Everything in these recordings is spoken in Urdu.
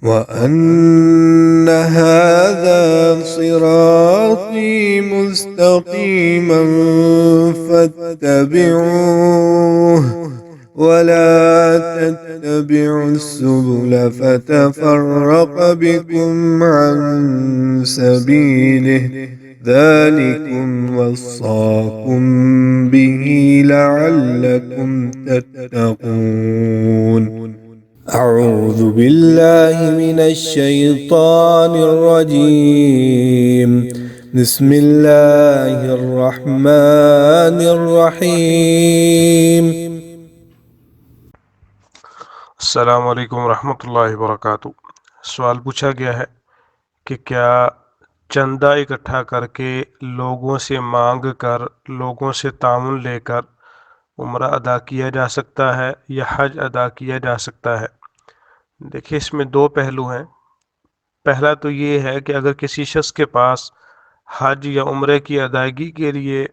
وأن هذا صراطي مستقيما فاتبعوه ولا تتبعوا السبل فتفرق بكم عن سبيله ذلكم وصاكم به لعلكم تتقون. أعوذ بالله من الشيطان الرجيم. بسم الله الرحمن الرحيم. السلام علیکم ورحمۃ اللہ وبرکاتہ۔ سوال پوچھا گیا ہے کہ کیا چندہ اکٹھا کر کے لوگوں سے مانگ کر لوگوں سے تعاون لے کر عمرہ ادا کیا جا سکتا ہے یا حج ادا کیا جا سکتا ہے؟ دیکھیے، اس میں دو پہلو ہیں۔ پہلا تو یہ ہے کہ اگر کسی شخص کے پاس حج یا عمرے کی ادائیگی کے لیے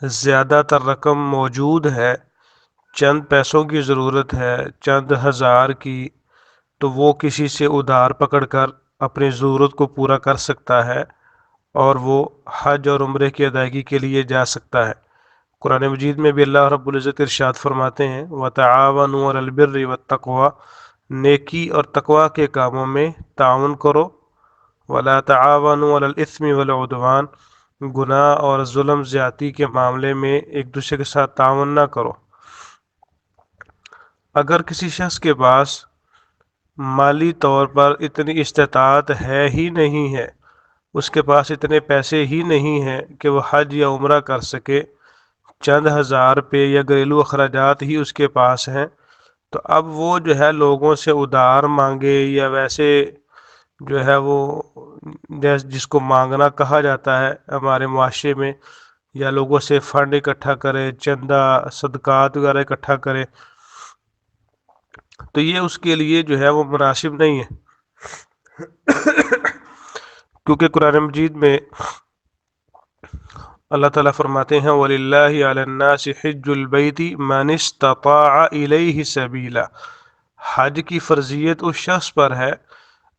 زیادہ تر رقم موجود ہے، چند پیسوں کی ضرورت ہے، چند ہزار کی، تو وہ کسی سے ادھار پکڑ کر اپنی ضرورت کو پورا کر سکتا ہے اور وہ حج اور عمرے کی ادائیگی کے لیے جا سکتا ہے۔ قرآن مجید میں بھی اللہ رب العزت ارشاد فرماتے ہیں وَتَعَاوَنُوا عَلَى الْبِرِّ وَالتَّقْوَى، نیکی اور تقوی کے کاموں میں تعاون کرو، وَلَا تَعَاوَنُوا عَلَى الْإِثْمِ وَالْعُدْوَانِ، گناہ اور ظلم زیادتی کے معاملے میں ایک دوسرے کے ساتھ تعاون نہ کرو۔ اگر کسی شخص کے پاس مالی طور پر اتنی استطاعت ہے ہی نہیں ہے، اس کے پاس اتنے پیسے ہی نہیں ہیں کہ وہ حج یا عمرہ کر سکے، چند ہزار روپے یا گھریلو اخراجات ہی اس کے پاس ہیں، تو اب وہ جو ہے لوگوں سے ادھار مانگے یا ویسے جو ہے وہ جس کو مانگنا کہا جاتا ہے ہمارے معاشرے میں، یا لوگوں سے فنڈ اکٹھا کرے، چندہ صدقات وغیرہ اکٹھا کرے، تو یہ اس کے لیے جو ہے وہ مناسب نہیں ہے، کیونکہ قرآن مجید میں اللہ تعالیٰ فرماتے ہیں وَلِلَّهِ عَلَى النَّاسِ حِجُّ الْبَيْتِ مَنِ اسْتَطَاعَ إِلَيْهِ سَبِيلًا، حج کی فرضیت اس شخص پر ہے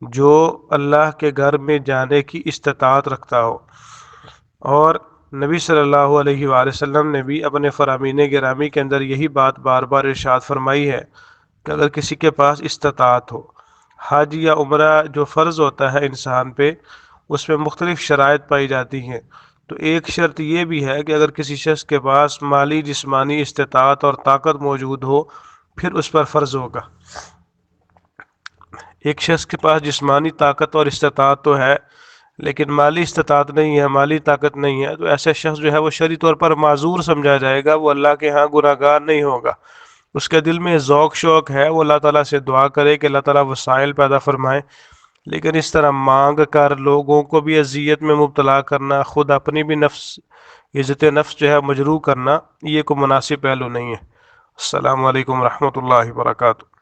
جو اللہ کے گھر میں جانے کی استطاعت رکھتا ہو۔ اور نبی صلی اللہ علیہ وآلہ وسلم نے بھی اپنے فرامین گرامی کے اندر یہی بات بار بار ارشاد فرمائی ہے کہ اگر کسی کے پاس استطاعت ہو، حج یا عمرہ جو فرض ہوتا ہے انسان پہ، اس میں مختلف شرائط پائی جاتی ہیں، تو ایک شرط یہ بھی ہے کہ اگر کسی شخص کے پاس مالی جسمانی استطاعت اور طاقت موجود ہو پھر اس پر فرض ہوگا۔ ایک شخص کے پاس جسمانی طاقت اور استطاعت تو ہے لیکن مالی استطاعت نہیں ہے، مالی طاقت نہیں ہے، تو ایسا شخص جو ہے وہ شرعی طور پر معذور سمجھا جائے گا، وہ اللہ کے ہاں گناہ گار نہیں ہوگا۔ اس کے دل میں ذوق شوق ہے، وہ اللہ تعالیٰ سے دعا کرے کہ اللہ تعالیٰ وسائل پیدا فرمائے، لیکن اس طرح مانگ کر لوگوں کو بھی اذیت میں مبتلا کرنا، خود اپنی بھی عزت نفس جو ہے مجروح کرنا، یہ کوئی مناسب پہلو نہیں ہے۔ السلام علیکم ورحمۃ اللہ وبرکاتہ۔